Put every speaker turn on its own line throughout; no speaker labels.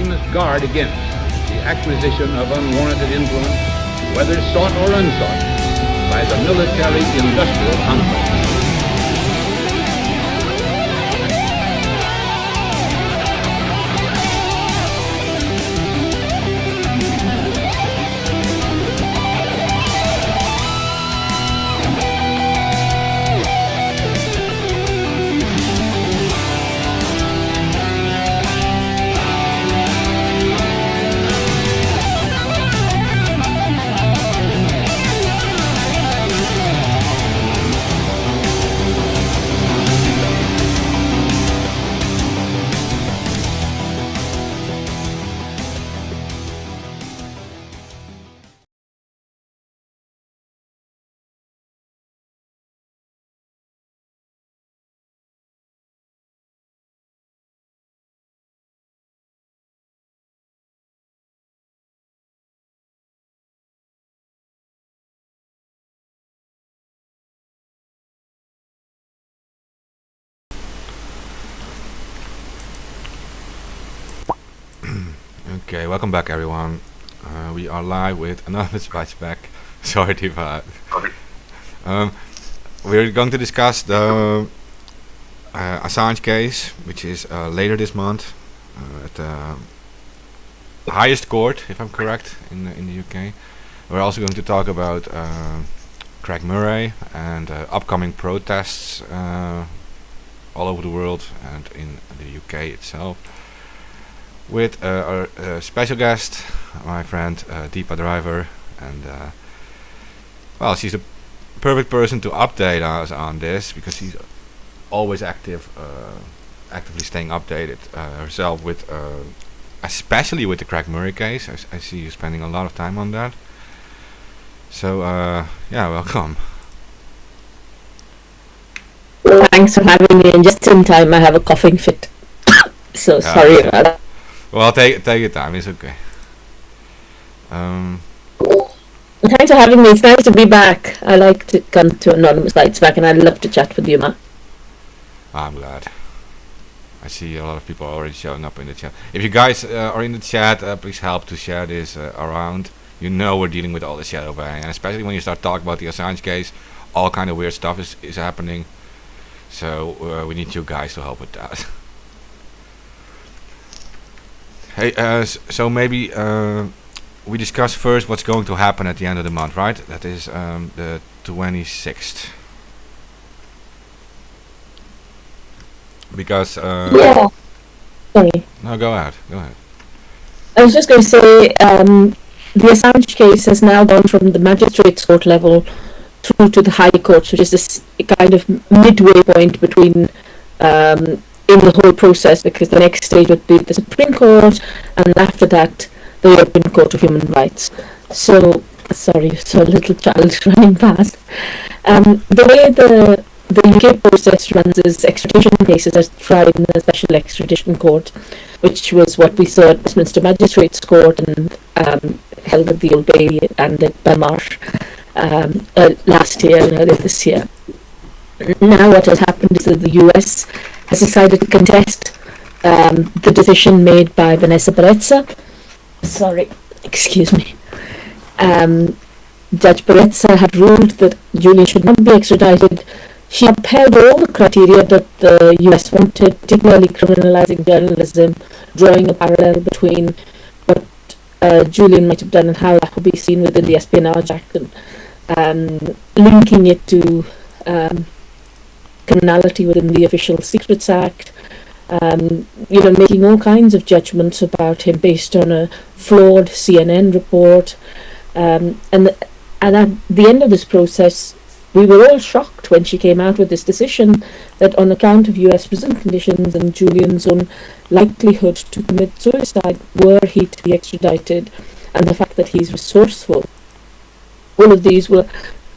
must guard against the acquisition of unwarranted influence, whether sought or unsought, by the military-industrial complex.
Okay, welcome back everyone. We are live with another Spec. Sorry, Deepa. We're going to discuss the Assange case, which is later this month at the highest court, if I'm correct, in the UK. We're also going to talk about Craig Murray and upcoming protests all over the world and in the UK itself, with our special guest, my friend Deepa Driver, and well, she's a perfect person to update us on this because she's always actively staying updated herself with, especially with the Craig Murray case. I see you spending a lot of time on that. So yeah, welcome.
Well, thanks for having me, and just in time I have a coughing fit. So sorry about that.
Well, take your time, it's okay.
Thanks for having me. It's nice to be back. I like to come to Anonymous Lights back, and I'd love to chat with you, Matt.
I'm glad. I see a lot of people already showing up in the chat. If you guys are in the chat, please help to share this around. You know we're dealing with all the shadow banning, and especially when you start talking about the Assange case, all kind of weird stuff is happening. So we need you guys to help with that. Hey, so maybe we discuss first what's going to happen at the end of the month, right? That is the 26th. Because
yeah. Sorry.
No, go ahead.
I was just going to say the Assange case has now gone from the magistrates court level through to the High Court, which is this kind of midway point between in the whole process, because the next stage would be the Supreme Court, and after that the European Court of Human Rights. So, sorry, so a little child running past. The way the UK process runs is extradition cases are tried in the Special Extradition Court, which was what we saw at Westminster Magistrates Court and held at the Old Bailey and at Belmarsh last year and earlier this year. Now what has happened is that the US has decided to contest the decision made by Vanessa Barrezza. Sorry, excuse me. Judge Barrezza had ruled that Julian should not be extradited. She upheld all the criteria that the US wanted, particularly criminalizing journalism, drawing a parallel between what Julian might have done and how that would be seen within the Espionage Act, and linking it to criminality within the Official Secrets Act, making all kinds of judgments about him based on a flawed CNN report, and at the end of this process, we were all shocked when she came out with this decision that on account of US prison conditions and Julian's own likelihood to commit suicide were he to be extradited, and the fact that he's resourceful, all of these were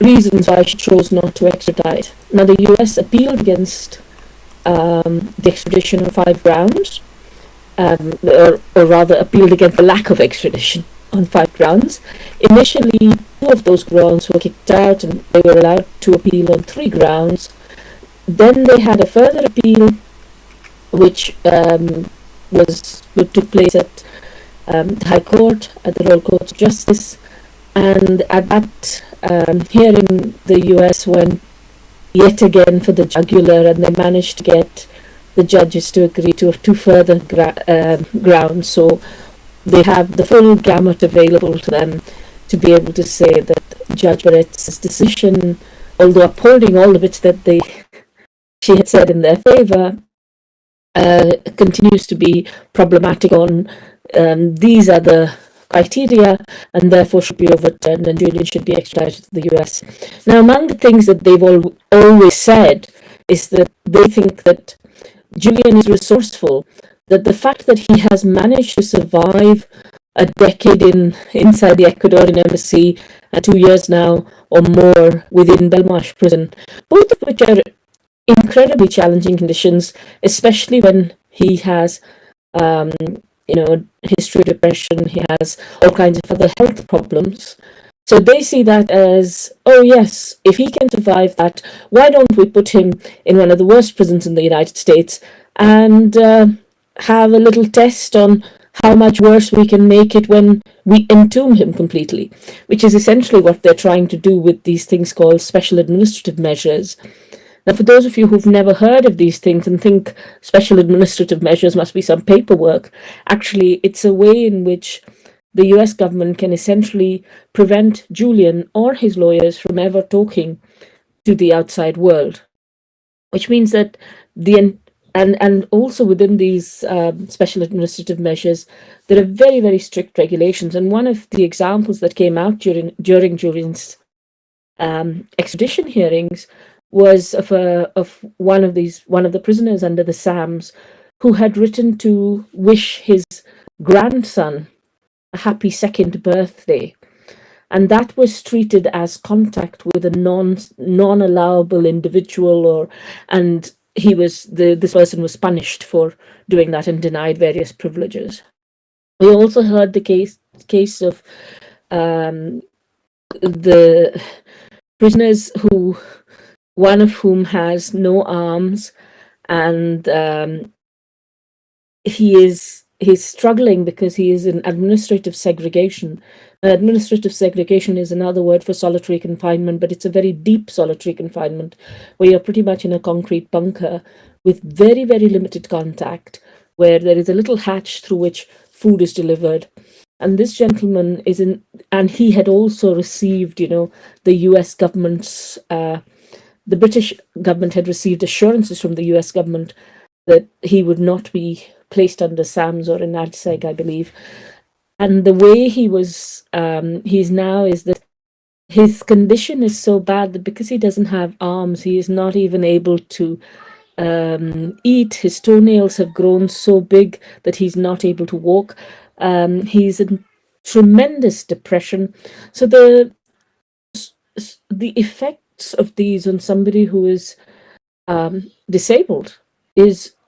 reasons why she chose not to extradite. Now the US appealed against the extradition on 5 grounds, or rather appealed against the lack of extradition on 5 grounds. Initially 2 of those grounds were kicked out and they were allowed to appeal on 3 grounds. Then they had a further appeal which took place at the High Court, at the Royal Court of Justice, and at that hearing, the US went yet again for the jugular, and they managed to get the judges to agree to two further grounds. So they have the full gamut available to them to be able to say that Judge Barrett's decision, although upholding all the bits that she had said in their favour, continues to be problematic on these other criteria, and therefore should be overturned, and Julian should be extradited to the US. Now, among the things that they've always said is that they think that Julian is resourceful, that the fact that he has managed to survive a decade inside the Ecuadorian embassy, 2 years now or more within Belmarsh prison, both of which are incredibly challenging conditions, especially when he has history of depression, he has all kinds of other health problems. So they see that as, oh yes, if he can survive that, why don't we put him in one of the worst prisons in the United States and have a little test on how much worse we can make it when we entomb him completely, which is essentially what they're trying to do with these things called special administrative measures. Now, for those of you who've never heard of these things and think special administrative measures must be some paperwork, actually, it's a way in which the US government can essentially prevent Julian or his lawyers from ever talking to the outside world, which means that and also within these special administrative measures, there are very, very strict regulations. And one of the examples that came out during Julian's extradition hearings was of one of the prisoners under the SAMs who had written to wish his grandson a happy second birthday, and that was treated as contact with a non-allowable individual, and this person was punished for doing that and denied various privileges. We also heard the case of the prisoners one of whom has no arms, and he's struggling because he is in administrative segregation. Administrative segregation is another word for solitary confinement, but it's a very deep solitary confinement where you're pretty much in a concrete bunker with very, very limited contact, where there is a little hatch through which food is delivered. And this gentleman and he had also received, the US government's, the British government had received assurances from the US government that he would not be placed under SAMS or in ADSEG, I believe. And the way he's now is that his condition is so bad that because he doesn't have arms, he is not even able to eat. His toenails have grown so big that he's not able to walk. He's in tremendous depression. So the effects of these on somebody who is disabled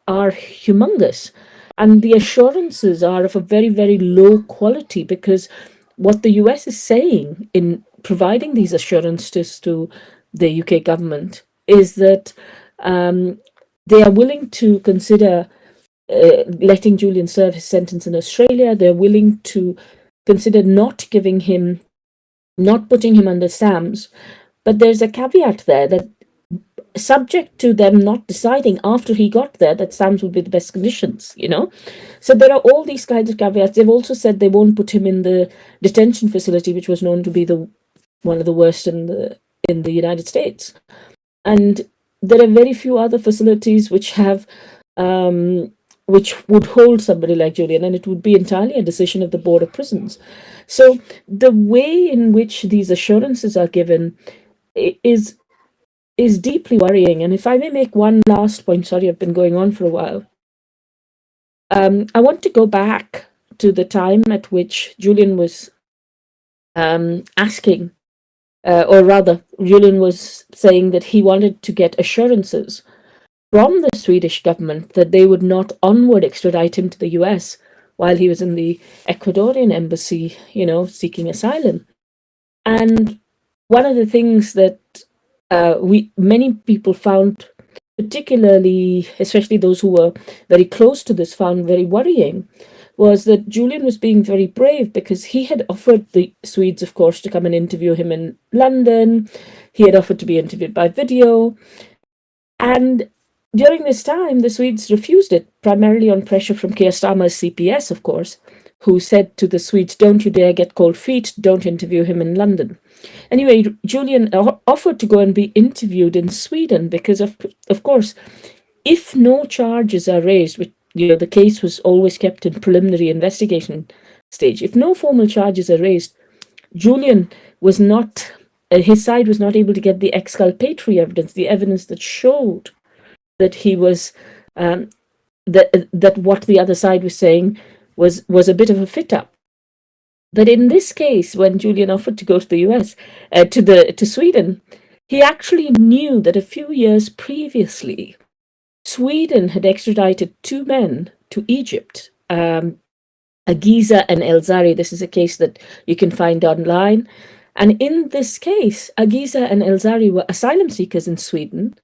are humongous. And the assurances are of a very, very low quality, because what the US is saying in providing these assurances to the UK government is that they are willing to consider letting Julian serve his sentence in Australia. They're willing to consider not putting him under SAMS. But there's a caveat there that subject to them not deciding after he got there that SAMS would be the best conditions, So there are all these kinds of caveats. They've also said they won't put him in the detention facility, which was known to be one of the worst in the United States. And there are very few other facilities which have which would hold somebody like Julian, and it would be entirely a decision of the Board of Prisons. So the way in which these assurances are given is deeply worrying. And if I may make one last point, sorry, I've been going on for a while. I want to go back to the time at which Julian was asking, or rather, Julian was saying that he wanted to get assurances from the Swedish government that they would not onward extradite him to the US while he was in the Ecuadorian embassy, seeking asylum. And one of the things that many people found, particularly, especially those who were very close to this, found very worrying, was that Julian was being very brave because he had offered the Swedes, of course, to come and interview him in London. He had offered to be interviewed by video. And during this time, the Swedes refused it, primarily on pressure from Keir Starmer's CPS, of course, who said to the Swedes, don't you dare get cold feet, don't interview him in London. Anyway, Julian offered to go and be interviewed in Sweden because, of course, if no charges are raised, which, the case was always kept in preliminary investigation stage. If no formal charges are raised, Julian was not, his side was not able to get the exculpatory evidence, the evidence that showed that he was, that what the other side was saying was a bit of a fit-up. But in this case, when Julian offered to go to the US, to Sweden, he actually knew that a few years previously, Sweden had extradited 2 men to Egypt, Agiza and Elzari. This is a case that you can find online. And in this case, Agiza and Elzari were asylum seekers in Sweden,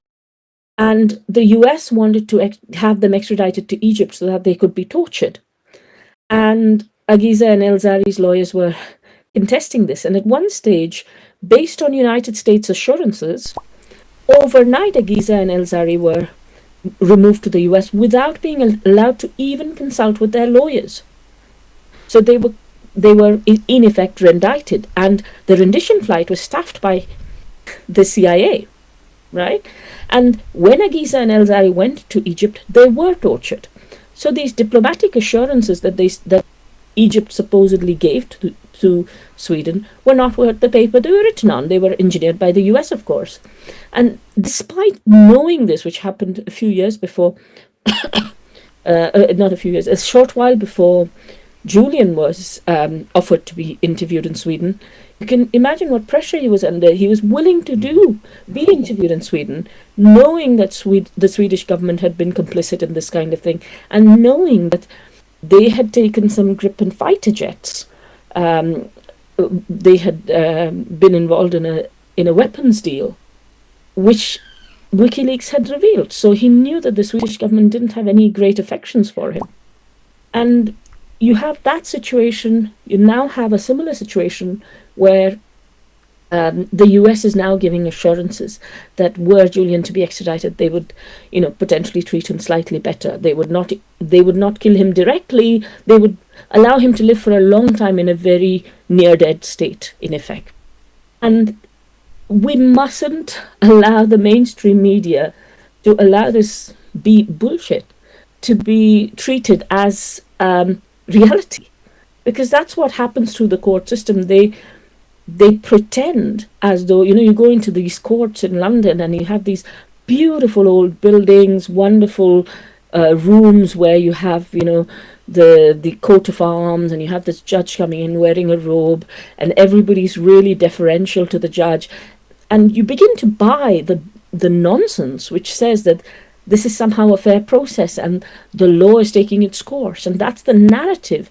and the US wanted to have them extradited to Egypt so that they could be tortured. And Agiza and Elzari's lawyers were contesting this. And at one stage, based on United States assurances, overnight Agiza and Elzari were removed to the US without being allowed to even consult with their lawyers. So they were in effect indicted, and the rendition flight was staffed by the CIA, right? And when Agiza and Elzari went to Egypt, they were tortured. So these diplomatic assurances that Egypt supposedly gave to Sweden were not worth the paper they were written on. They were engineered by the US, of course. And despite knowing this, which happened a few years before, not a few years, a short while before Julian was offered to be interviewed in Sweden, you can imagine what pressure he was under. He was willing to be interviewed in Sweden, knowing that the Swedish government had been complicit in this kind of thing, and knowing that they had taken some Gripen fighter jets. They had been involved in a weapons deal, which WikiLeaks had revealed. So he knew that the Swedish government didn't have any great affections for him. And you have that situation. You now have a similar situation where the US is now giving assurances that were Julian to be extradited, they would, potentially treat him slightly better. They would not kill him directly. They would allow him to live for a long time in a very near-dead state, in effect. And we mustn't allow the mainstream media to allow this bullshit to be treated as reality, because that's what happens through the court system. They pretend as though, you go into these courts in London and you have these beautiful old buildings, wonderful rooms where you have, the coat of arms, and you have this judge coming in wearing a robe, and everybody's really deferential to the judge. And you begin to buy the nonsense which says that this is somehow a fair process and the law is taking its course. And that's the narrative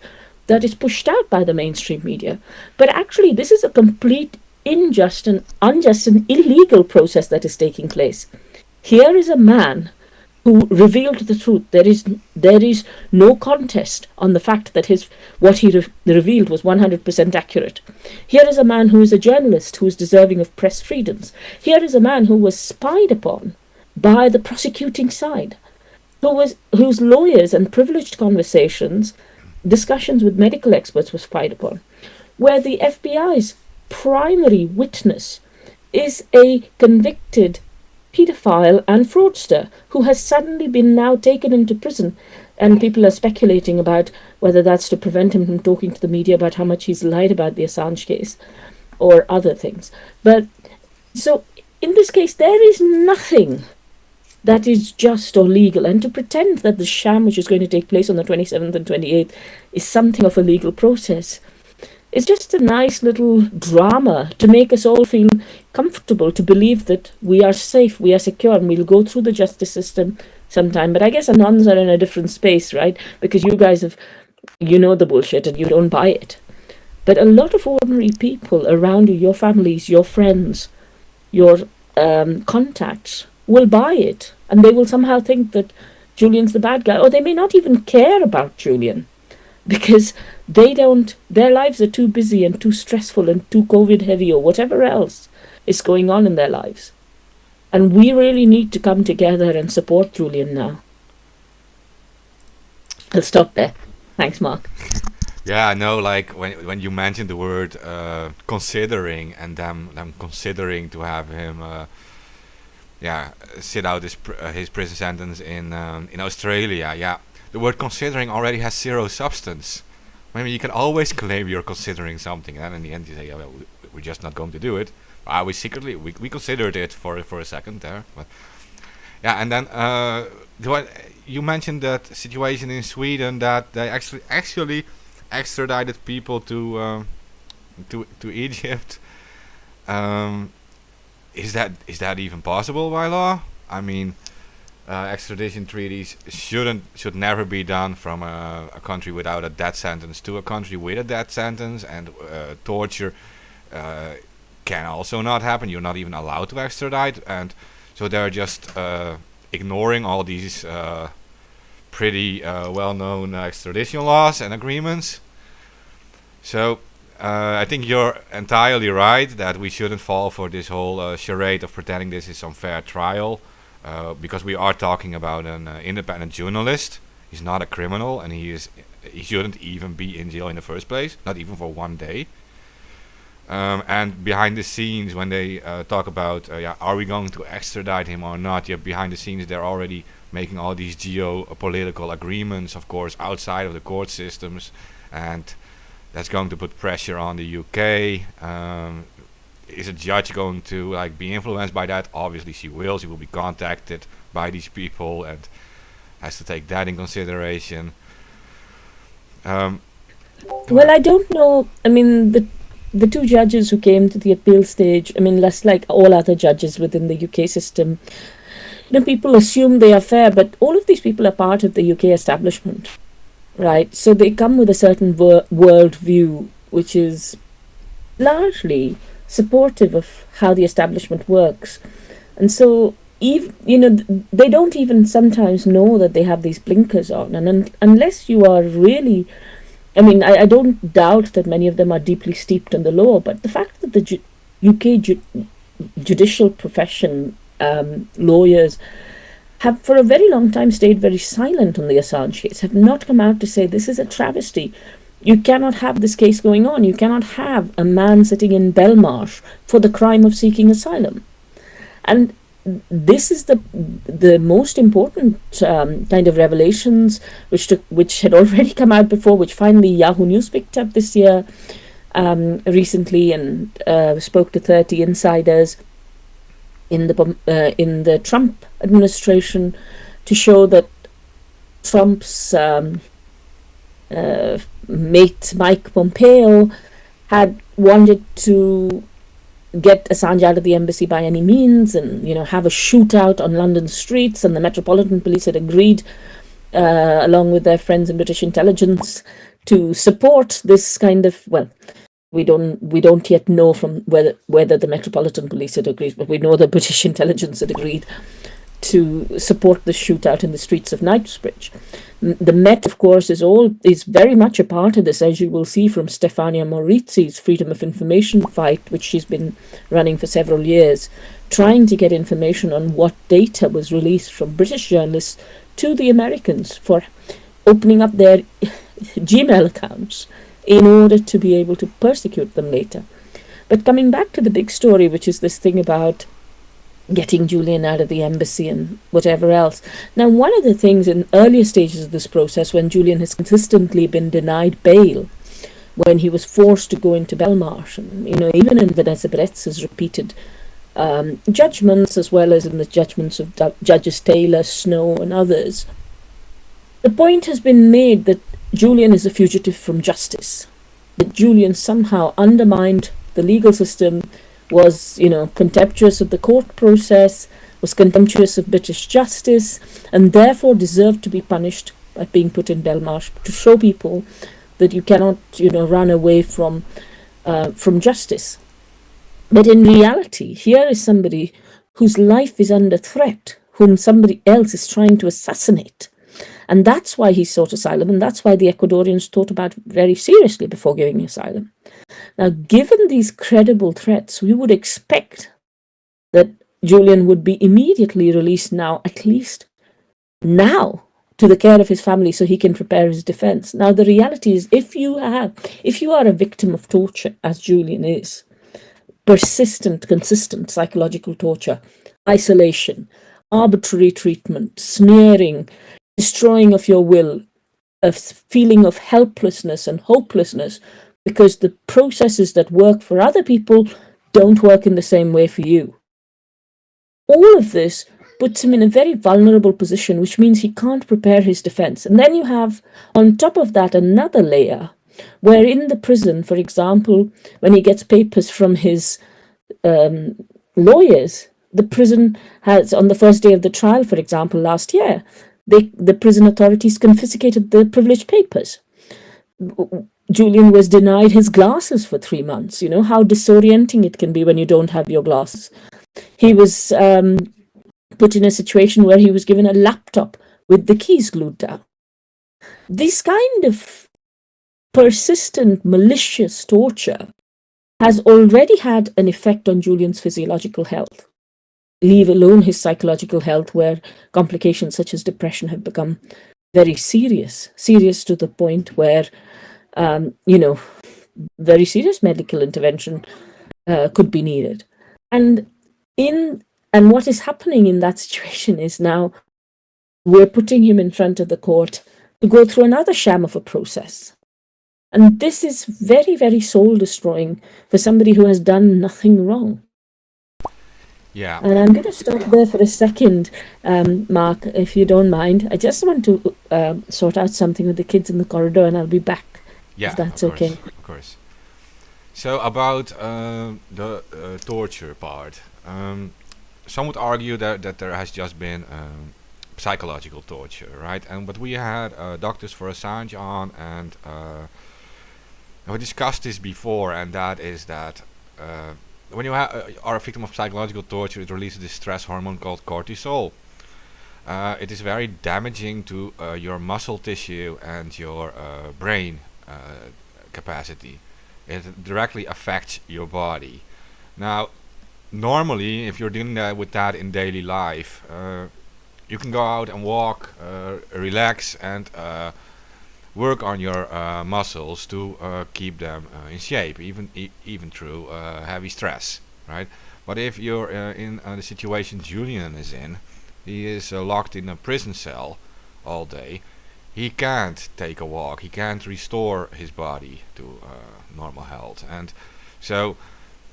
that is pushed out by the mainstream media. But actually, this is a complete unjust and illegal process that is taking place. Here is a man who revealed the truth. There is no contest on the fact that what he revealed was 100% accurate. Here is a man who is a journalist who is deserving of press freedoms. Here is a man who was spied upon by the prosecuting side, whose lawyers and privileged discussions with medical experts were spied upon, where the FBI's primary witness is a convicted paedophile and fraudster who has suddenly been now taken into prison, and people are speculating about whether that's to prevent him from talking to the media about how much he's lied about the Assange case or other things. But so in this case, there is nothing that is just or legal, and to pretend that the sham which is going to take place on the 27th and 28th is something of a legal process is just a nice little drama to make us all feel comfortable, to believe that we are safe, we are secure, and we'll go through the justice system sometime. But I guess Anons are in a different space, right? Because you guys the bullshit and you don't buy it. But a lot of ordinary people around you, your families, your friends, your contacts, will buy it, and they will somehow think that Julian's the bad guy, or they may not even care about Julian. because their lives are too busy and too stressful and too COVID heavy or whatever else is going on in their lives. And we really need to come together and support Julian now. I'll stop there. Thanks, Mark.
Yeah, I know. Like when you mentioned the word considering, and them considering to have him, sit out his prison sentence in Australia. Yeah, the word considering already has zero substance. I mean, you can always claim you're considering something, and in the end you say, yeah, well, we're just not going to do it. We secretly we considered it for a second there, but yeah, and then you mentioned that situation in Sweden that they actually extradited people to Egypt. Is that even possible by law? I mean, extradition treaties should never be done from a country without a death sentence to a country with a death sentence, and torture can also not happen. You're not even allowed to extradite, and so they're just ignoring all these pretty well-known extradition laws and agreements. So I think you're entirely right that we shouldn't fall for this whole charade of pretending this is some fair trial, because we are talking about an independent journalist. He's not a criminal, and he shouldn't even be in jail in the first place, not even for one day. And behind the scenes, when they talk about, are we going to extradite him or not? Yeah, behind the scenes, they're already making all these geopolitical agreements, of course, outside of the court systems, and that's going to put pressure on the UK. Is a judge going to be influenced by that? Obviously, she will. She will be contacted by these people and has to take that in consideration.
Well, I don't know. I mean, the two judges who came to the appeal stage, I mean, less like all other judges within the UK system, people assume they are fair, but all of these people are part of the UK establishment, right? So they come with a certain world view, which is largely supportive of how the establishment works. And so, they don't even sometimes know that they have these blinkers on. And unless you are really, I mean, I don't doubt that many of them are deeply steeped in the law, but the fact that the UK judicial profession, lawyers, have for a very long time stayed very silent on the Assange case, have not come out to say this is a travesty. You cannot have this case going on. You cannot have a man sitting in Belmarsh for the crime of seeking asylum. And this is the most important kind of revelations which had already come out before, which finally Yahoo News picked up this year recently, and spoke to 30 insiders in the Trump administration to show that Trump's mate Mike Pompeo had wanted to get Assange out of the embassy by any means, and have a shootout on London streets, and the Metropolitan Police had agreed, along with their friends in British intelligence, to support this kind of, well, we don't yet know from whether the Metropolitan Police had agreed, but we know the British intelligence had agreed to support the shootout in the streets of Knightsbridge. The Met, of course, is very much a part of this, as you will see from Stefania Maurizi's Freedom of Information fight, which she's been running for several years, trying to get information on what data was released from British journalists to the Americans for opening up their Gmail accounts in order to be able to persecute them later. But coming back to the big story, which is this thing about getting Julian out of the embassy and whatever else. Now, one of the things in earlier stages of this process, when Julian has consistently been denied bail, when he was forced to go into Belmarsh, and even in Vanessa Bretz's repeated judgments, as well as in the judgments of Judges Taylor, Snow, and others, the point has been made that Julian is a fugitive from justice, that Julian somehow undermined the legal system, was, contemptuous of the court process, was contemptuous of British justice, and therefore deserved to be punished by being put in Belmarsh, to show people that you cannot, run away from justice. But in reality, here is somebody whose life is under threat, whom somebody else is trying to assassinate. And that's why he sought asylum, and that's why the Ecuadorians thought about it very seriously before giving asylum. Now, given these credible threats, we would expect that Julian would be immediately released now, at least now, to the care of his family so he can prepare his defense. Now, the reality is, if you are a victim of torture, as Julian is, persistent, consistent psychological torture, isolation, arbitrary treatment, smearing, destroying of your will, a feeling of helplessness and hopelessness because the processes that work for other people don't work in the same way for you. All of this puts him in a very vulnerable position, which means he can't prepare his defense. And then you have, on top of that, another layer where in the prison, for example, when he gets papers from his lawyers, the prison has, on the first day of the trial, for example, last year, the prison authorities confiscated the privileged papers. Julian was denied his glasses for 3 months. You know how disorienting it can be when you don't have your glasses. He was put in a situation where he was given a laptop with the keys glued down. This kind of persistent, malicious torture has already had an effect on Julian's physiological health, leave alone his psychological health, where complications such as depression have become very serious to the point where, very serious medical intervention could be needed. And what is happening in that situation is now we're putting him in front of the court to go through another sham of a process. And this is very, very soul destroying for somebody who has done nothing wrong.
Yeah.
And I'm going to stop there for a second, Mark, if you don't mind. I just want to sort out something with the kids in the corridor, and I'll be back.
Yeah,
if that's
of course,
okay.
Of course. So about the torture part, some would argue that there has just been psychological torture, right? But we had doctors for Assange on, and we discussed this before, and that is that when you are a victim of psychological torture, it releases this stress hormone called cortisol. It is very damaging to your muscle tissue and your brain capacity. It directly affects your body. Now, normally, if you're dealing with that in daily life, you can go out and walk, relax, and work on your muscles to keep them in shape, even through heavy stress, right? But if you're in the situation Julian is in, he is locked in a prison cell all day. He can't take a walk. He can't restore his body to normal health, and so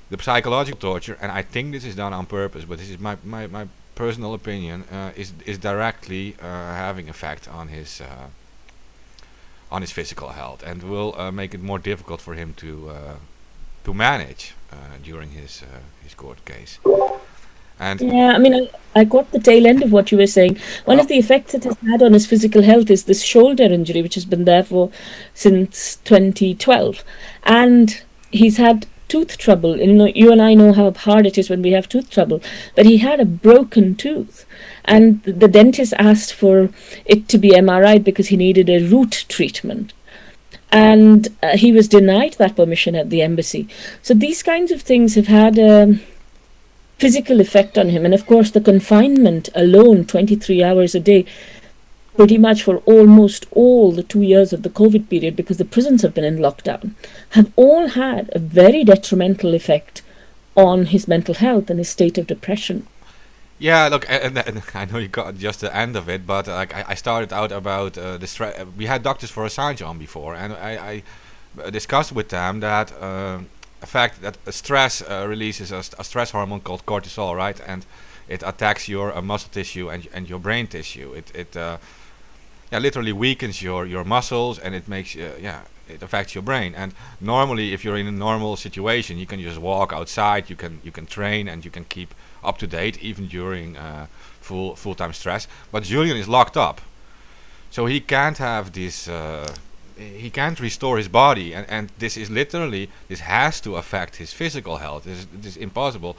the psychological torture, and I think this is done on purpose, but this is my personal opinion, is directly having effect on his physical health, and will make it more difficult for him to manage during his court case. And
yeah, I mean, I got the tail end of what you were saying. One of the effects it has had on his physical health is this shoulder injury, which has been there since 2012, and he's had tooth trouble. You and I know how hard it is when we have tooth trouble, but he had a broken tooth, and the dentist asked for it to be MRI'd because he needed a root treatment, and he was denied that permission at the embassy. So these kinds of things have had a physical effect on him, and of course the confinement alone, 23 hours a day, pretty much for almost all the 2 years of the COVID period, because the prisons have been in lockdown, have all had a very detrimental effect on his mental health and his state of depression.
yeah, look, and I know you got just the end of it, but I started out about the stress. We had doctors for Assange on before, and I discussed with them that the fact that stress releases a stress hormone called cortisol, right, and it attacks your muscle tissue and your brain tissue. It literally weakens your muscles, and it makes it affects your brain. And normally, if you're in a normal situation, you can just walk outside, you can train, and you can keep up to date even during full-time stress. But Julian is locked up, so he can't have this. He can't restore his body, and this has to affect his physical health. It is impossible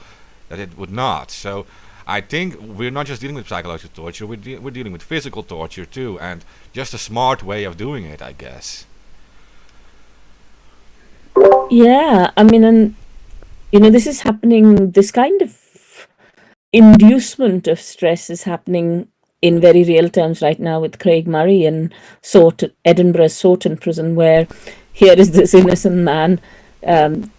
that it would not. So I think we're not just dealing with psychological torture, we're dealing with physical torture too, and just a smart way of doing it, I guess.
Yeah, I mean, and this is happening, this kind of inducement of stress is happening in very real terms right now with Craig Murray in Edinburgh's Saughton prison, where here is this innocent man um,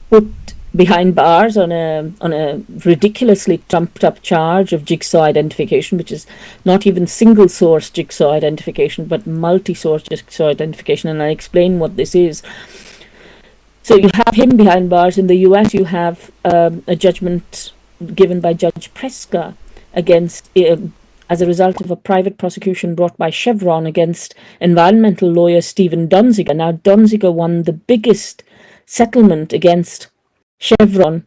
put behind bars on a ridiculously trumped up charge of jigsaw identification, which is not even single source jigsaw identification, but multi source jigsaw identification. And I explain what this is. So you have him behind bars. In the US, you have a judgment given by Judge Preska against, as a result of a private prosecution brought by Chevron against environmental lawyer Stephen Donziger. Now, Donziger won the biggest settlement against Chevron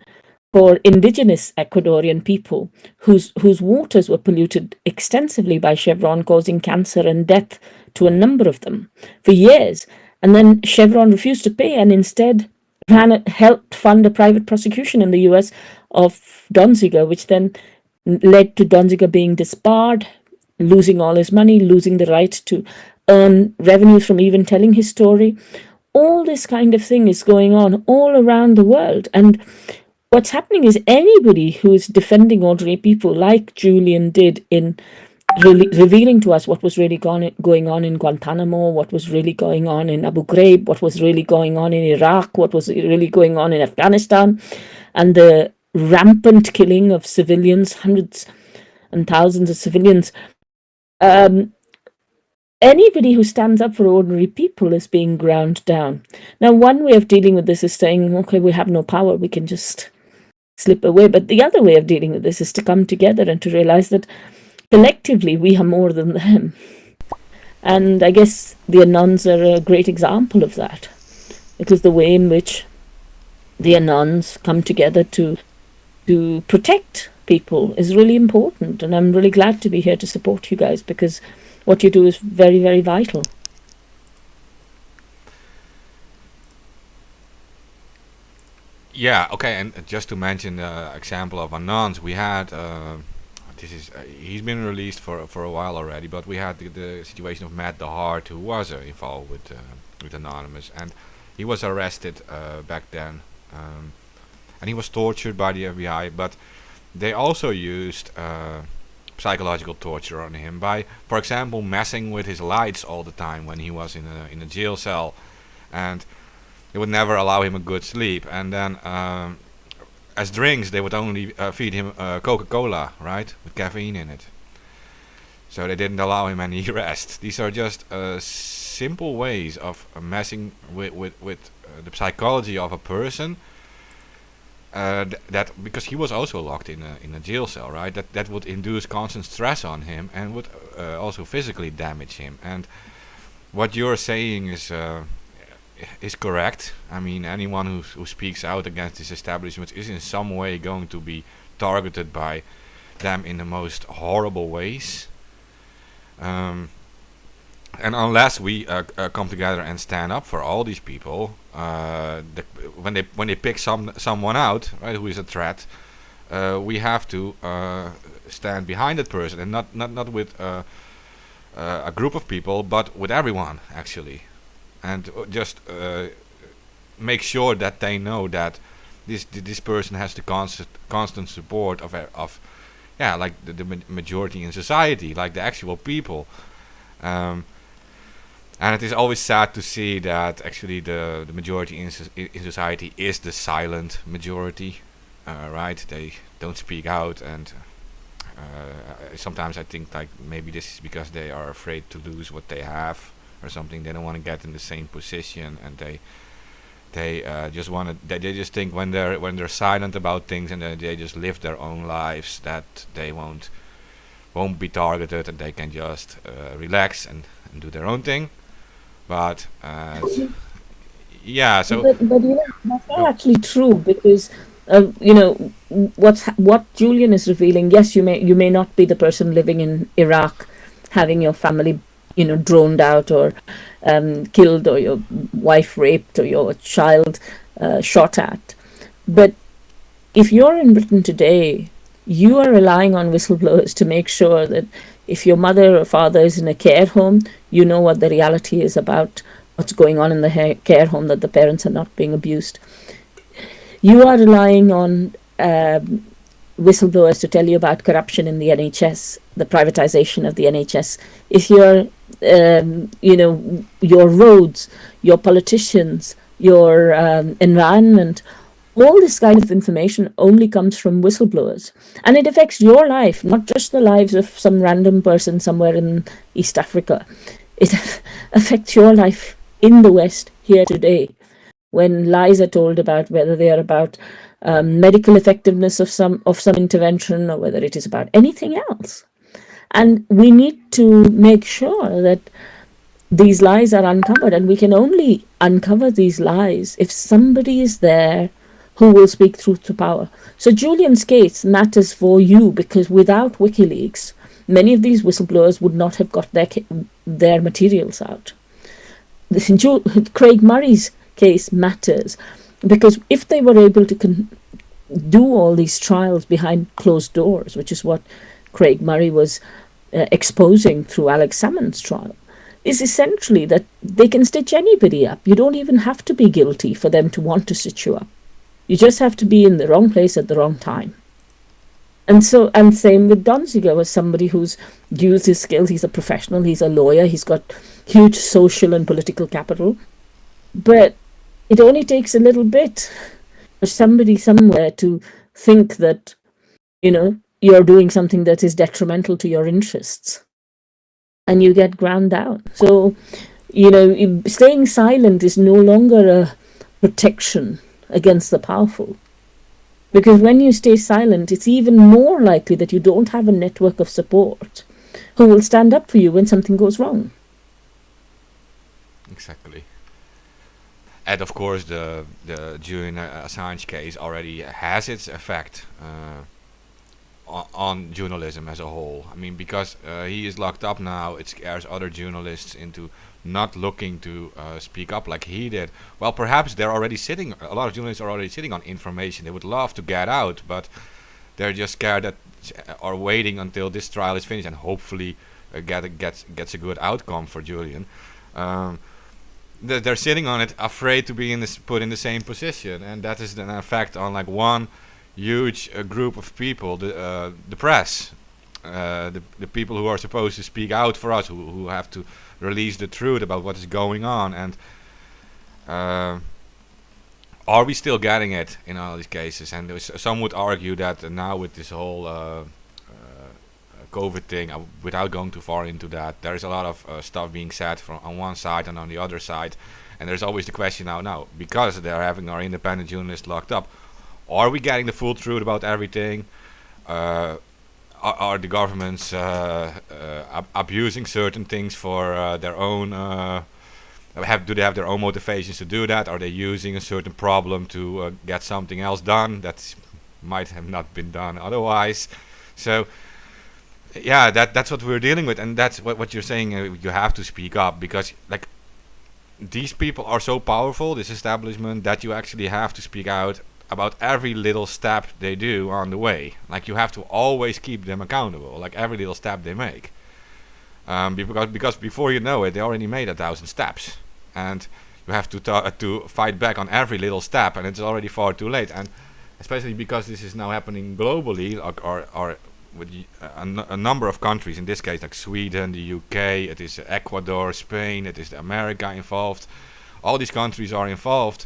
for indigenous Ecuadorian people whose waters were polluted extensively by Chevron, causing cancer and death to a number of them for years. And then Chevron refused to pay and instead helped fund a private prosecution in the US of Donziger, which then led to Donziger being disbarred, losing all his money, losing the right to earn revenues from even telling his story. All this kind of thing is going on all around the world. And what's happening is anybody who is defending ordinary people, like Julian did in revealing to us what was really going on in Guantanamo, what was really going on in Abu Ghraib, what was really going on in Iraq, what was really going on in Afghanistan, and the rampant killing of civilians, hundreds and thousands of civilians. Anybody who stands up for ordinary people is being ground down. Now, one way of dealing with this is saying, okay, we have no power, we can just slip away. But the other way of dealing with this is to come together and to realize that collectively we are more than them. And I guess the Anons are a great example of that, because the way in which the Anons come together to protect people is really important. And I'm really glad to be here to support you guys, because what you do is very, very vital.
Yeah, okay, and just to mention the example of Anons, we had he's been released for a while already, but we had the situation of Matt DeHart, who was involved with Anonymous, and he was arrested back then, and he was tortured by the FBI, but they also used psychological torture on him by, for example, messing with his lights all the time when he was in a jail cell, and they would never allow him a good sleep. And then as drinks, they would only feed him Coca-Cola, right, with caffeine in it. So they didn't allow him any rest. These are just simple ways of messing with the psychology of a person. That because he was also locked in a jail cell, right? That would induce constant stress on him and would also physically damage him. And what you're saying is correct. I mean, anyone who speaks out against this establishment is in some way going to be targeted by them in the most horrible ways. And unless we come together and stand up for all these people, when they pick someone out, right, who is a threat, we have to stand behind that person, and not with a group of people, but with everyone actually, and just make sure that they know that this person has the constant support of like the majority in society, like the actual people. And it is always sad to see that actually the majority in society is the silent majority, right? They don't speak out, and sometimes I think like maybe this is because they are afraid to lose what they have or something. They don't want to get in the same position, and they just want to. They just think when they're silent about things and they just live their own lives, that they won't be targeted, and they can just relax and do their own thing. But yeah, so
but that's not actually true, because what Julian is revealing. Yes, you may not be the person living in Iraq, having your family droned out or killed, or your wife raped, or your child shot at, but if you're in Britain today, you are relying on whistleblowers to make sure that if your mother or father is in a care home, you know what the reality is about what's going on in the care home, that the parents are not being abused. You are relying on whistleblowers to tell you about corruption in the NHS, the privatization of the NHS. If you're, your roads, your politicians, your environment, all this kind of information only comes from whistleblowers. And it affects your life, not just the lives of some random person somewhere in East Africa. It affects your life in the West here today, when lies are told about whether they are about medical effectiveness of some intervention, or whether it is about anything else. And we need to make sure that these lies are uncovered, and we can only uncover these lies if somebody is there who will speak truth to power. So Julian's case matters for you, because without WikiLeaks, many of these whistleblowers would not have got their materials out. Craig Murray's case matters because if they were able to do all these trials behind closed doors, which is what Craig Murray was exposing through Alex Salmond's trial, is essentially that they can stitch anybody up. You don't even have to be guilty for them to want to stitch you up. You just have to be in the wrong place at the wrong time. And same with Donziger, was somebody who's used his skills. He's a professional, he's a lawyer, he's got huge social and political capital. But it only takes a little bit for somebody somewhere to think that, you're doing something that is detrimental to your interests, and you get ground down. So, staying silent is no longer a protection against the powerful. Because when you stay silent, it's even more likely that you don't have a network of support who will stand up for you when something goes wrong.
Exactly. And of course, the Julian Assange case already has its effect on journalism as a whole. I mean, because he is locked up now, it scares other journalists into not looking to speak up like he did. Well, perhaps a lot of journalists are already sitting on information they would love to get out, but they're just scared that, or waiting until this trial is finished and hopefully gets a good outcome for Julian. They're sitting on it, afraid to be put in the same position, and that is an effect on like one huge group of people, the press, the people who are supposed to speak out for us, who have to release the truth about what is going on. And are we still getting it in all these cases? And some would argue that now with this whole COVID thing, without going too far into that, there is a lot of stuff being said on one side and on the other side, and there's always the question now because they're having our independent journalists locked up, are we getting the full truth about everything? Are the governments abusing certain things for their own? Do they have their own motivations to do that? Are they using a certain problem to get something else done that might have not been done otherwise? So. Yeah, that's what we're dealing with, and that's what you're saying. You have to speak up because, like, these people are so powerful, this establishment, that you actually have to speak out about every little step they do on the way. Like, you have to always keep them accountable, like every little step they make. Because before you know it, they already made 1,000 steps, and you have to fight back on every little step, and it's already far too late. And especially because this is now happening globally, or with a number of countries, in this case like Sweden, the UK, it is Ecuador, Spain, it is America involved. All these countries are involved.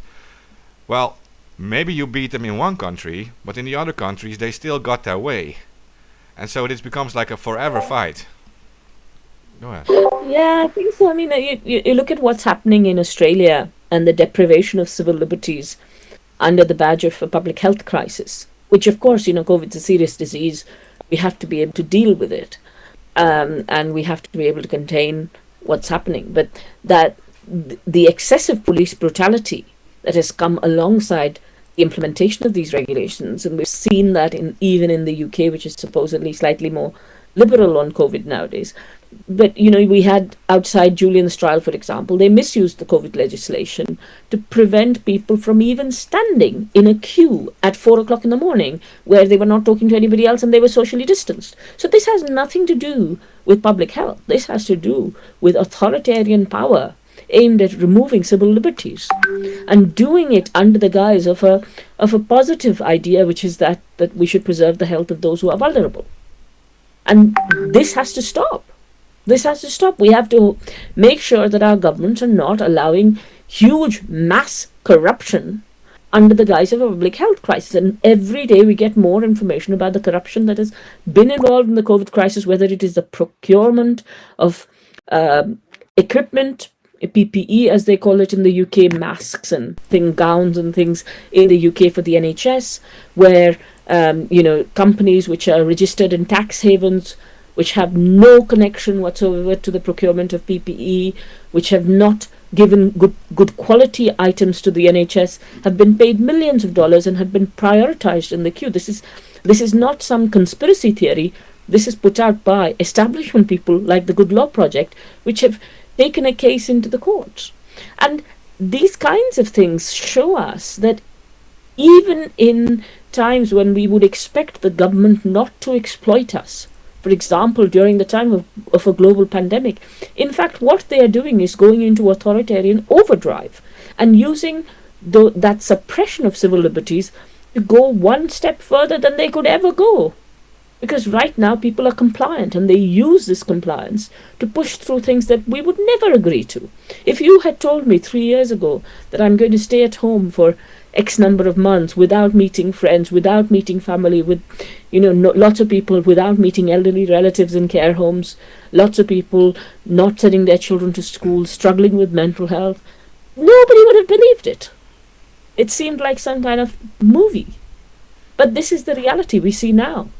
Well, maybe you beat them in one country, but in the other countries they still got their way. And so this becomes like a forever fight. Go ahead.
Yeah, I think so. I mean, you look at what's happening in Australia and the deprivation of civil liberties under the badge of a public health crisis, which of course, COVID's a serious disease. We have to be able to deal with it, and we have to be able to contain what's happening. But that the excessive police brutality that has come alongside the implementation of these regulations, and we've seen that even in the UK, which is supposedly slightly more liberal on COVID nowadays, but we had outside Julian's trial, for example, they misused the COVID legislation to prevent people from even standing in a queue at 4 o'clock in the morning where they were not talking to anybody else and they were socially distanced. So this has nothing to do with public health. This has to do with authoritarian power aimed at removing civil liberties and doing it under the guise of a positive idea, which is that we should preserve the health of those who are vulnerable. And this has to stop. This has to stop. We have to make sure that our governments are not allowing huge mass corruption under the guise of a public health crisis. And every day we get more information about the corruption that has been involved in the COVID crisis, whether it is the procurement of equipment, PPE as they call it in the UK, masks and gowns and things in the UK for the NHS, where companies which are registered in tax havens, which have no connection whatsoever to the procurement of PPE, which have not given good quality items to the NHS, have been paid millions of dollars and have been prioritized in the queue. This is not some conspiracy theory. This is put out by establishment people like the Good Law Project, which have taken a case into the courts. And these kinds of things show us that even in times when we would expect the government not to exploit us, for example, during the time of a global pandemic, in fact, what they are doing is going into authoritarian overdrive and using that suppression of civil liberties to go one step further than they could ever go. Because right now people are compliant and they use this compliance to push through things that we would never agree to. If you had told me 3 years ago that I'm going to stay at home for X number of months without meeting friends, without meeting family, with lots of people, without meeting elderly relatives in care homes, lots of people not sending their children to school, struggling with mental health, nobody would have believed it. It seemed like some kind of movie. But this is the reality we see now.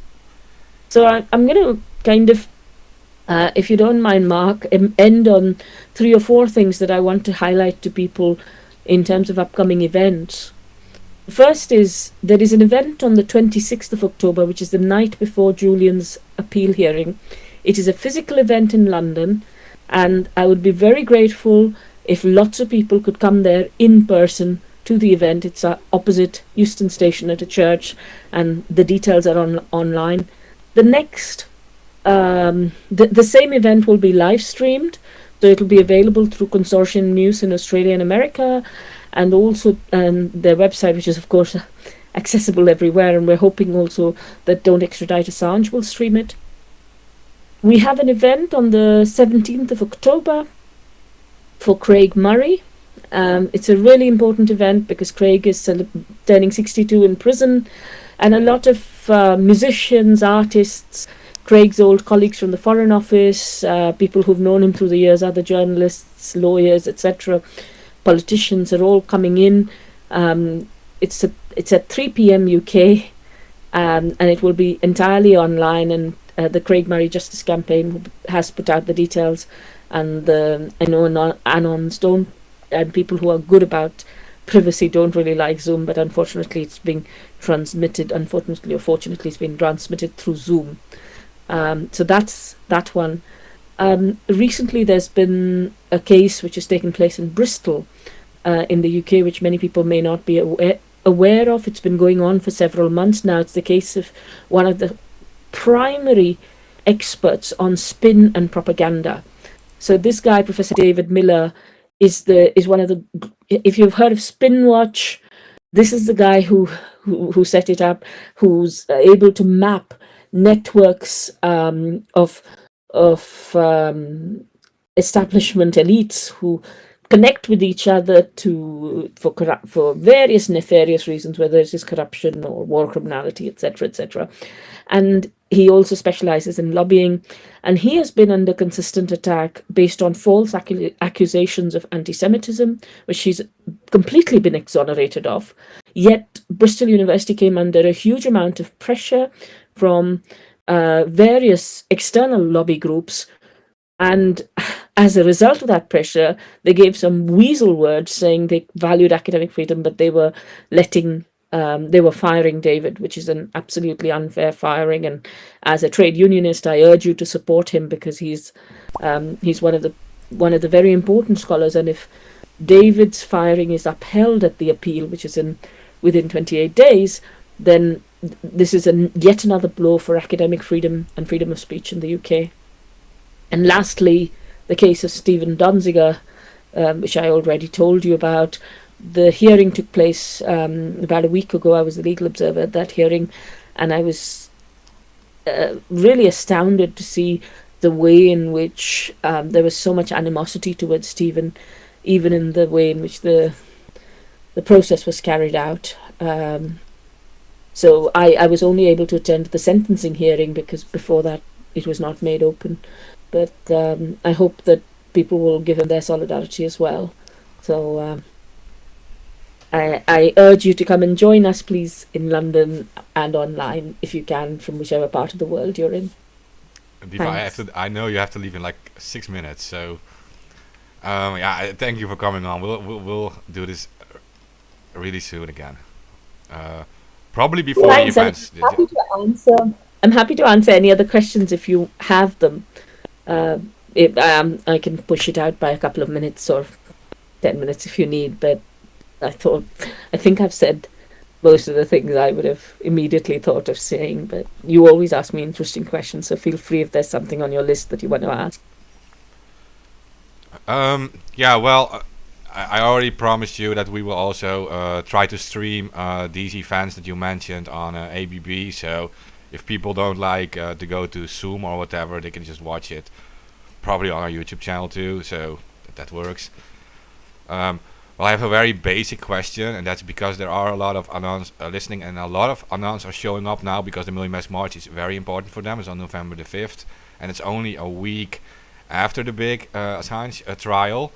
So I'm going to kind of, if you don't mind, Mark, end on 3 or 4 things that I want to highlight to people in terms of upcoming events. First is, there is an event on the 26th of October, which is the night before Julian's appeal hearing. It is a physical event in London, and I would be very grateful if lots of people could come there in person to the event. It's opposite Euston Station at a church, and the details are online. The next, the same event will be live streamed, so it'll be available through Consortium News in Australia and America, and also their website, which is of course accessible everywhere, and we're hoping also that Don't Extradite Assange will stream it. We have an event on the 17th of October for Craig Murray. It's a really important event because Craig is turning 62 in prison, and a lot of musicians, artists, Craig's old colleagues from the Foreign Office, people who've known him through the years, other journalists, lawyers, etc., politicians are all coming in. It's at 3 p.m. UK, and it will be entirely online, and the Craig Murray Justice Campaign has put out the details, and I know Anons don't, and people who are good about privacy don't really like Zoom, but unfortunately it's being transmitted, unfortunately or fortunately it's being transmitted through Zoom. So that's that one. Recently there's been a case which has taken place in Bristol in the UK, which many people may not be aware of. It's been going on for several months now. It's the case of one of the primary experts on spin and propaganda. So this guy, Professor David Miller, is one of the, if you've heard of Spinwatch, this is the guy who set it up, who's able to map networks of establishment elites who connect with each other for various nefarious reasons, whether it is corruption or war criminality, etc., etc. And he also specializes in lobbying, and he has been under consistent attack based on false accusations of anti-Semitism, which he's completely been exonerated of. Yet Bristol University came under a huge amount of pressure from various external lobby groups, and as a result of that pressure, they gave some weasel words saying they valued academic freedom, but they were letting they were firing David, which is an absolutely unfair firing. And as a trade unionist, I urge you to support him, because he's one of the very important scholars. And if David's firing is upheld at the appeal, which is within 28 days, then this is yet another blow for academic freedom and freedom of speech in the UK. And lastly, the case of Stephen Donziger, which I already told you about. The hearing took place about a week ago. I was the legal observer at that hearing, and I was really astounded to see the way in which there was so much animosity towards Stephen, even in the way in which the process was carried out. So I was only able to attend the sentencing hearing, because before that it was not made open. But I hope that people will give him their solidarity as well. So I urge you to come and join us, please, in London and online, if you can, from whichever part of the world you're in.
Deepa, I know you have to leave in like 6 minutes, so thank you for coming on. We'll do this really soon again. Probably before the events.
I'm happy to answer any other questions if you have them. I can push it out by a couple of minutes or 10 minutes if you need, but I think I've said most of the things I would have immediately thought of saying, but you always ask me interesting questions, so feel free if there's something on your list that you want to ask.
I already promised you that we will also try to stream these events that you mentioned on ABB, so if people don't like to go to Zoom or whatever, they can just watch it probably on our YouTube channel too, so that works. Well, I have a very basic question, and that's because there are a lot of Anons listening, and a lot of Anons are showing up now because the Million Mass March is very important for them. It's on November the 5th, and it's only a week after the big Assange trial.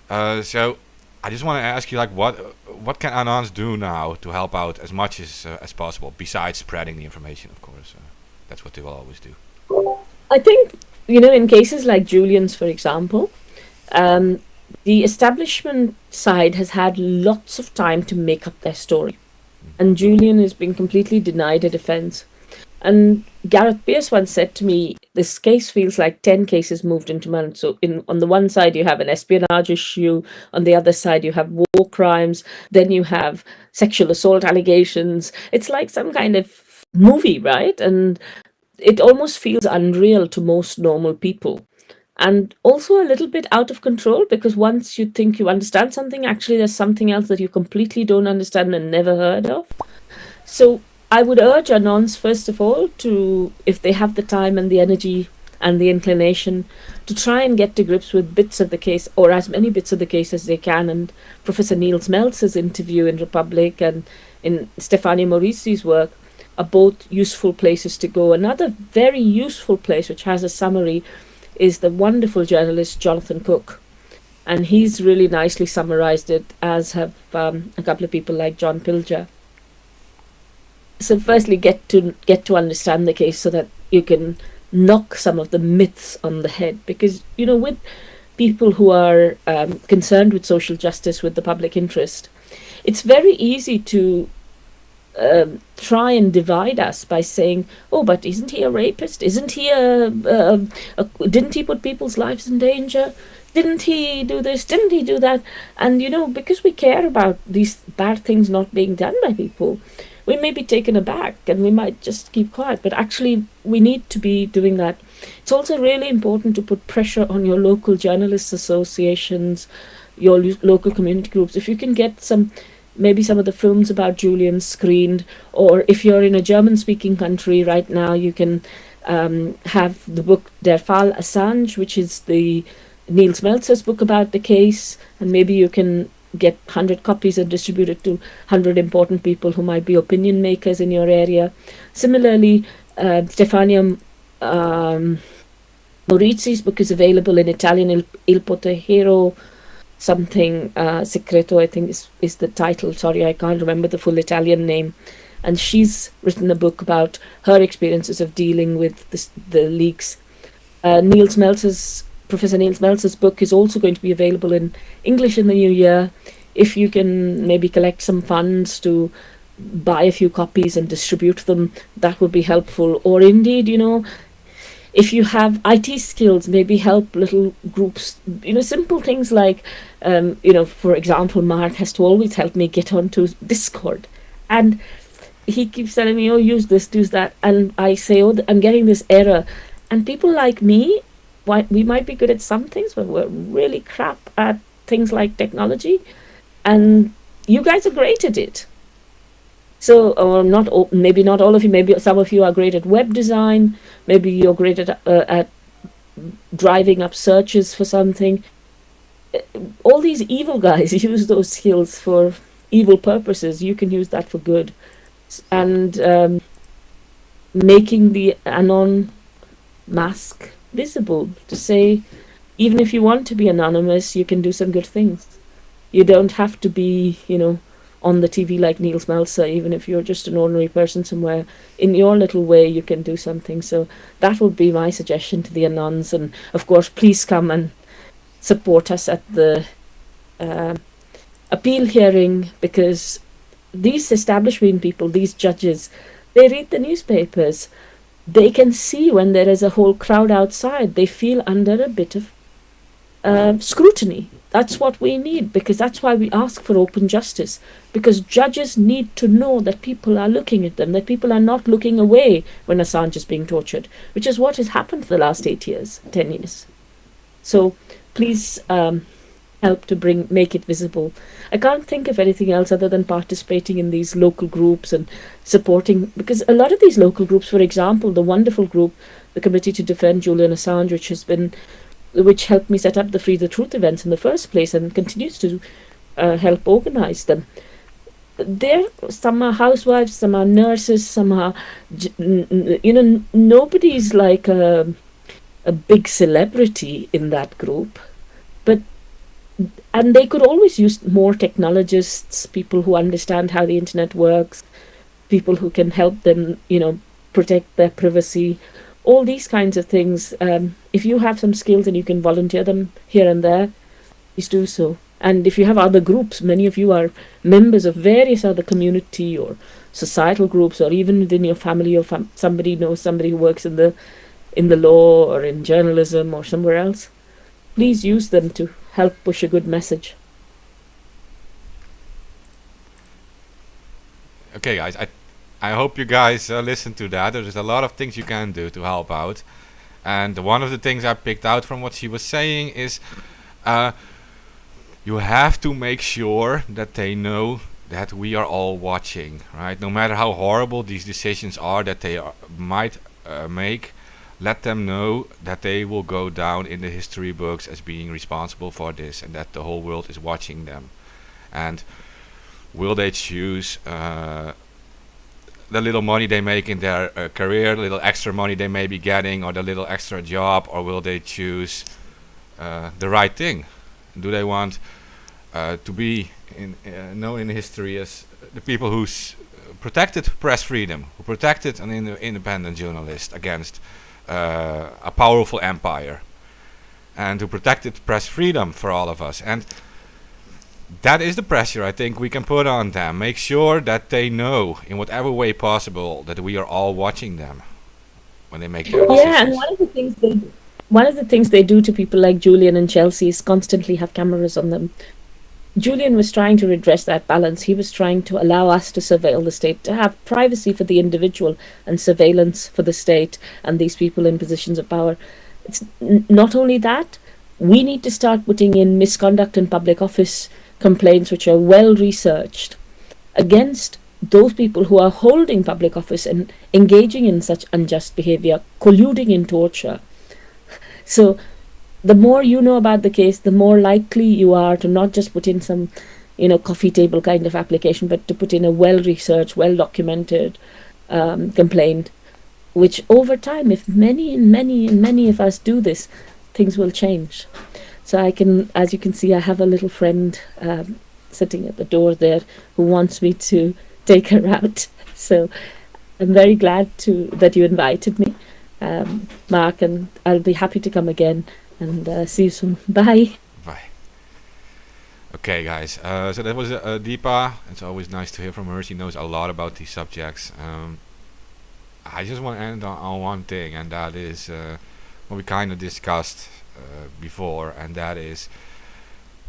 So I just want to ask you, like, what can Anons do now to help out as much as possible, besides spreading the information, of course. That's what they will always do.
I think, in cases like Julian's, for example, the establishment side has had lots of time to make up their story. And Julian has been completely denied a defense. And Gareth Pierce once said to me, this case feels like 10 cases moved into one. So on the one side, you have an espionage issue. On the other side, you have war crimes. Then you have sexual assault allegations. It's like some kind of movie, right? And it almost feels unreal to most normal people. And also a little bit out of control, because once you think you understand something, actually there's something else that you completely don't understand and never heard of. So I would urge Anons, first of all, to, if they have the time and the energy and the inclination, to try and get to grips with bits of the case, or as many bits of the case as they can. And Professor Niels Meltzer's interview in Republic and in Stefania Maurizi's work are both useful places to go. Another very useful place, which has a summary, is the wonderful journalist Jonathan Cook. And he's really nicely summarized it, as have a couple of people like John Pilger. So firstly, get to understand the case so that you can knock some of the myths on the head. Because, with people who are concerned with social justice, with the public interest, it's very easy to try and divide us by saying, oh, but isn't he a rapist? Isn't he didn't he put people's lives in danger? Didn't he do this? Didn't he do that? And, because we care about these bad things not being done by people, we may be taken aback and we might just keep quiet. But actually, we need to be doing that. It's also really important to put pressure on your local journalists associations, your local community groups. If you can get maybe some of the films about Julian screened, or if you're in a German-speaking country right now, you can have the book Der Fall Assange, which is the Niels Meltzer's book about the case, and maybe you can get 100 copies and distribute it to 100 important people who might be opinion makers in your area. Similarly, Stefania Maurizi's book is available in Italian, Il Potero something Secreto, I think is the title. Sorry, I can't remember the full Italian name. And she's written a book about her experiences of dealing with the leaks. Professor Niels Meltzer's book is also going to be available in English in the new year. If you can maybe collect some funds to buy a few copies and distribute them, that would be helpful. Or indeed, if you have IT skills, maybe help little groups, simple things like, for example, Mark has to always help me get onto Discord. And he keeps telling me, oh, use this, use that. And I say, oh, I'm getting this error. And people like me, we might be good at some things, but we're really crap at things like technology. And you guys are great at it. So, maybe not all of you, maybe some of you are great at web design, maybe you're great at driving up searches for something. All these evil guys use those skills for evil purposes. You can use that for good. And making the Anon mask visible, to say, even if you want to be anonymous, you can do some good things. You don't have to be, on the TV like Niels Melzer. Even if you're just an ordinary person somewhere, in your little way you can do something. So that would be my suggestion to the Anons. And of course, please come and support us at the appeal hearing, because these establishment people, these judges, they read the newspapers. They can see when there is a whole crowd outside. They feel under a bit of scrutiny. That's what we need, because that's why we ask for open justice, because judges need to know that people are looking at them, that people are not looking away when Assange is being tortured, which is what has happened for the last 8 years, 10 years. So please help to make it visible. I can't think of anything else other than participating in these local groups and supporting, because a lot of these local groups, for example, the wonderful group, the Committee to Defend Julian Assange, which helped me set up the Free the Truth events in the first place and continues to help organize them. Some are housewives, some are nurses, some are, nobody's like a big celebrity in that group, and they could always use more technologists, people who understand how the internet works, people who can help them, protect their privacy, all these kinds of things. If you have some skills and you can volunteer them here and there, please do so. And if you have other groups, many of you are members of various other community or societal groups, or even within your family, or somebody knows somebody who works in the law or in journalism or somewhere else, please use them to help push a good message.
Okay, guys, I hope you guys listen to that. There's a lot of things you can do to help out. And one of the things I picked out from what she was saying is you have to make sure that they know that we are all watching, right? No matter how horrible these decisions are that they might make, let them know that they will go down in the history books as being responsible for this, and that the whole world is watching them. And will they choose the little money they make in their career, the little extra money they may be getting, or the little extra job, or will they choose the right thing? Do they want to be known in history as the people who protected press freedom, who protected an independent journalist against a powerful empire, and who protected press freedom for all of us? And that is the pressure I think we can put on them. Make sure that they know in whatever way possible that we are all watching them when they make their decisions.
Yeah, and one of the things they do to people like Julian and Chelsea is constantly have cameras on them. Julian was trying to redress that balance. He was trying to allow us to surveil the state, to have privacy for the individual and surveillance for the state and these people in positions of power. It's not only that, we need to start putting in misconduct in public office complaints which are well researched against those people who are holding public office and engaging in such unjust behavior, colluding in torture. So the more you know about the case, the more likely you are to not just put in some, coffee table kind of application, but to put in a well-researched, well-documented complaint, which over time, if many of us do this, things will change. So as you can see, I have a little friend sitting at the door there who wants me to take her out. So I'm very glad that you invited me, Mark, and I'll be happy to come again and see you soon. Bye.
Bye. Okay, guys. So that was Deepa. It's always nice to hear from her. She knows a lot about these subjects. I just want to end on one thing, and that is what we kind of discussed before, and that is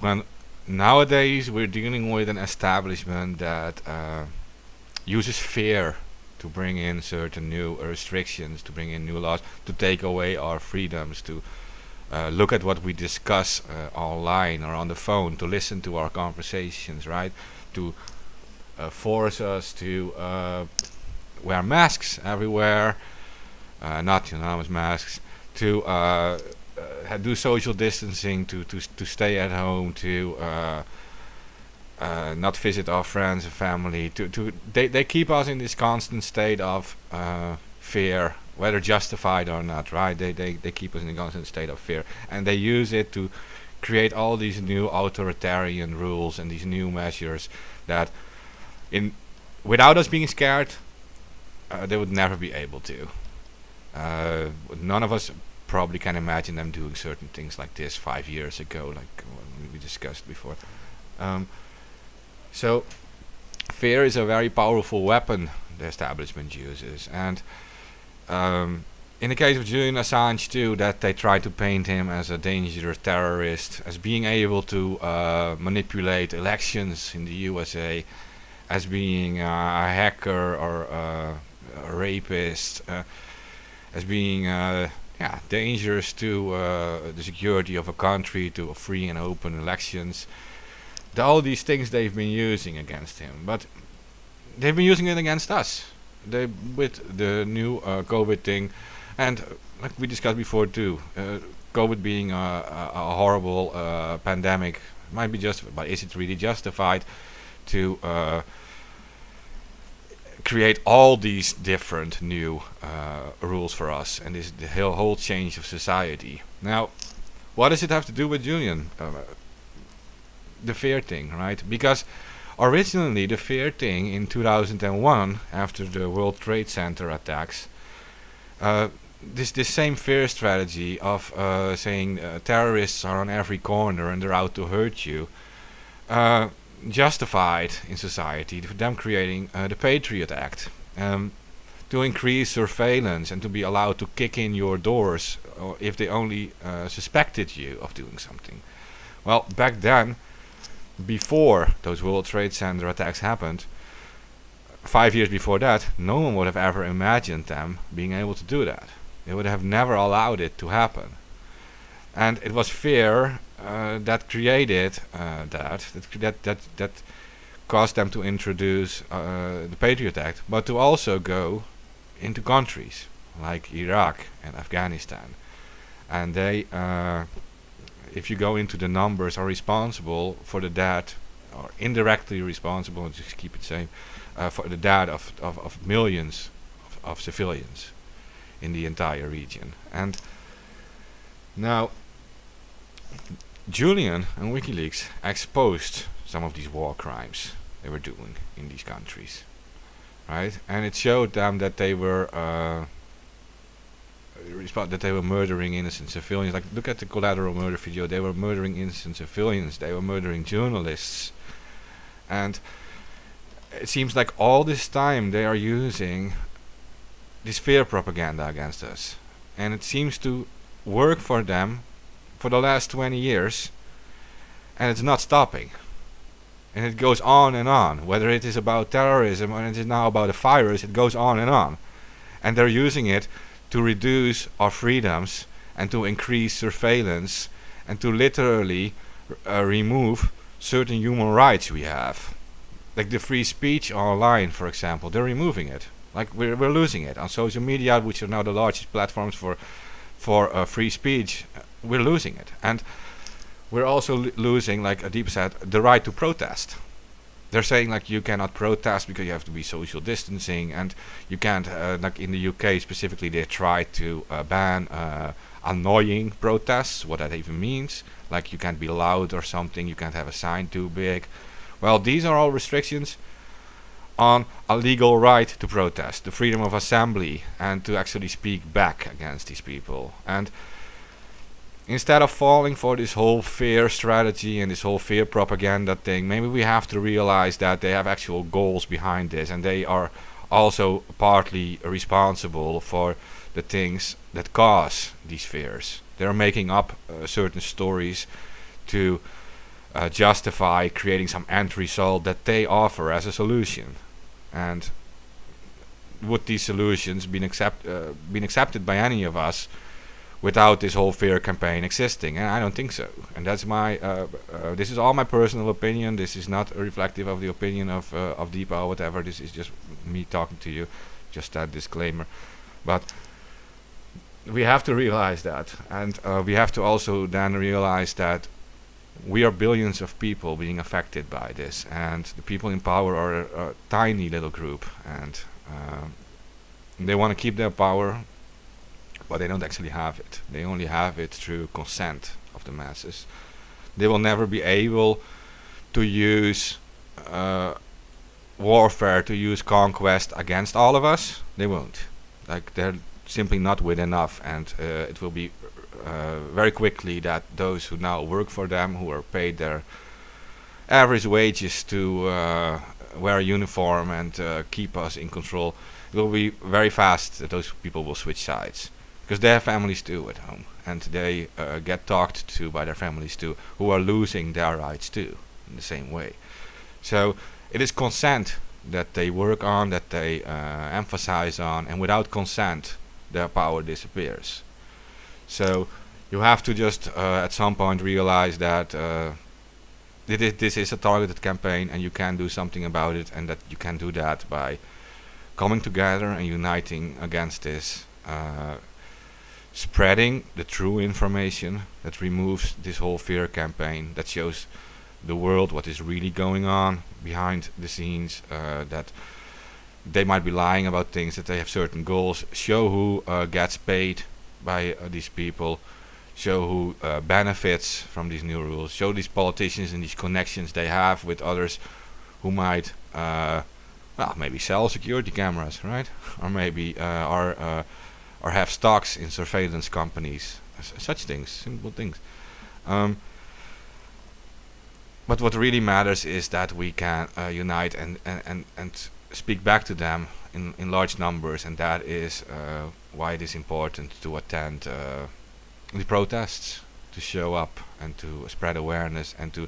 when nowadays we're dealing with an establishment that uses fear to bring in certain new restrictions, to bring in new laws, to take away our freedoms, to look at what we discuss online or on the phone, to listen to our conversations, right? To force us to wear masks everywhere, not anonymous masks, to do social distancing, to stay at home, to not visit our friends and family. They keep us in this constant state of fear, whether justified or not, right? They keep us in a constant state of fear, and they use it to create all these new authoritarian rules and these new measures that, without us being scared, they would never be able to. None of us probably can imagine them doing certain things like this 5 years ago, like we discussed before. So fear is a very powerful weapon the establishment uses, and in the case of Julian Assange too, that they try to paint him as a dangerous terrorist, as being able to manipulate elections in the USA, as being a hacker or a rapist, as being dangerous to the security of a country, to free and open elections. All these things they've been using against him, but they've been using it against us. With the new COVID thing, and like we discussed before too, COVID being a horrible pandemic might be justified, but is it really justified to create all these different new rules for us, and this the whole change of society? Now, what does it have to do with Julian? The fear thing, right? Because originally the fear thing in 2001, after the World Trade Center attacks, this same fear strategy of saying terrorists are on every corner and they're out to hurt you, justified in society for them creating the Patriot Act, to increase surveillance and to be allowed to kick in your doors if they only suspected you of doing something. Well, back then, before those World Trade Center attacks happened, 5 years before that, no one would have ever imagined them being able to do that. They would have never allowed it to happen. And it was fear that created that caused them to introduce the Patriot Act, but to also go into countries like Iraq and Afghanistan. And they, if you go into the numbers, are responsible for the death, or indirectly responsible, just keep it same, for the death of millions of civilians in the entire region. And now, Julian and WikiLeaks exposed some of these war crimes they were doing in these countries, right? And it showed them that they were murdering innocent civilians. Like, look at the collateral murder video. They were murdering innocent civilians. They were murdering journalists. And it seems like all this time they are using this fear propaganda against us. And it seems to work for them for the last 20 years. And it's not stopping. And it goes on and on. Whether it is about terrorism or it is now about a virus, it goes on and on. And they're using it to reduce our freedoms and to increase surveillance and to literally remove certain human rights we have. Like the free speech online, for example, they're removing it. Like we're losing it on social media, which are now the largest platforms for free speech. We're losing it, and we're also losing, like Deepa said, the right to protest. They're saying like you cannot protest because you have to be social distancing, and you can't, like in the UK specifically, they tried to ban annoying protests, what that even means. Like you can't be loud or something, you can't have a sign too big. Well, these are all restrictions on a legal right to protest, the freedom of assembly, and to actually speak back against these people. And instead of falling for this whole fear strategy and this whole fear propaganda thing, maybe we have to realize that they have actual goals behind this, and they are also partly responsible for the things that cause these fears. They're making up certain stories to justify creating some end result that they offer as a solution. And would these solutions been accepted by any of us without this whole fear campaign existing? And I don't think so. And that's my this is all my personal opinion. This is not reflective of the opinion of Deepa or whatever. This is just me talking to you, just that disclaimer. But we have to realize that, and we have to also then realize that we are billions of people being affected by this, and the people in power are a tiny little group, and they want to keep their power, but they don't actually have it. They only have it through consent of the masses. They will never be able to use warfare, to use conquest against all of us. They won't. Like, they're simply not with enough, and it will be very quickly that those who now work for them, who are paid their average wages to wear a uniform and keep us in control, it will be very fast that those people will switch sides, because they have families too at home, and they get talked to by their families too, who are losing their rights too in the same way. So it is consent that they work on, that they emphasize on, and without consent their power disappears. So you have to just at some point realize that this is a targeted campaign, and you can do something about it, and that you can do that by coming together and uniting against this, spreading the true information that removes this whole fear campaign, that shows the world what is really going on behind the scenes, that they might be lying about things, that they have certain goals. Show who gets paid by these people, show who benefits from these new rules, show these politicians and these connections they have with others who might maybe sell security cameras, right? Or maybe or have stocks in surveillance companies, such things, simple things. But what really matters is that we can unite and speak back to them in large numbers, and that is why it is important to attend the protests, to show up and to spread awareness, and to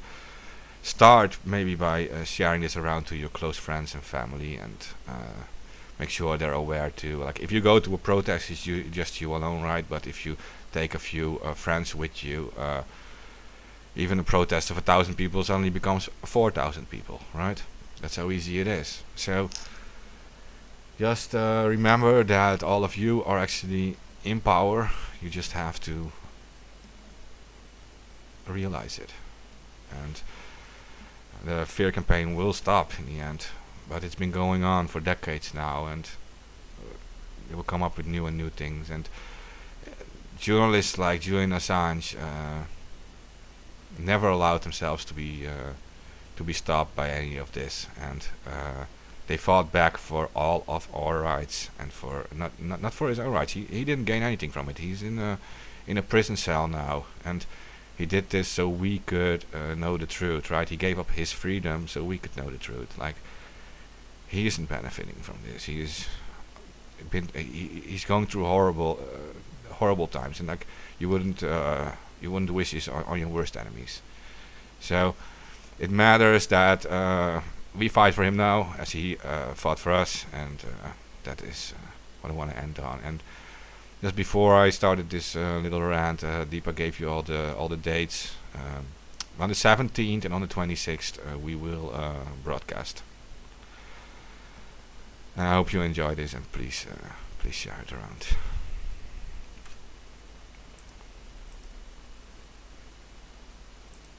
start maybe by sharing this around to your close friends and family, and make sure they're aware too. Like, if you go to a protest, it's just you alone, right? But if you take a few friends with you, even a protest of 1,000 people suddenly becomes 4,000 people, right? That's how easy it is. So just remember that all of you are actually in power. You just have to realize it, and the fear campaign will stop in the end. But it's been going on for decades now, and they will come up with new and new things. And journalists like Julian Assange never allowed themselves to be stopped by any of this, and they fought back for all of our rights, and for not for his own rights. He didn't gain anything from it. He's in a prison cell now, and he did this so we could know the truth, right? He gave up his freedom so we could know the truth. Like, he isn't benefiting from this. He's going through horrible times, and like, you wouldn't wish this on your worst enemies. So it matters that we fight for him now, as he fought for us, and that is what I want to end on. And just before I started this little rant, Deepa gave you all the dates. On the 17th and on the 26th, we will broadcast. And I hope you enjoy this, and please share it around.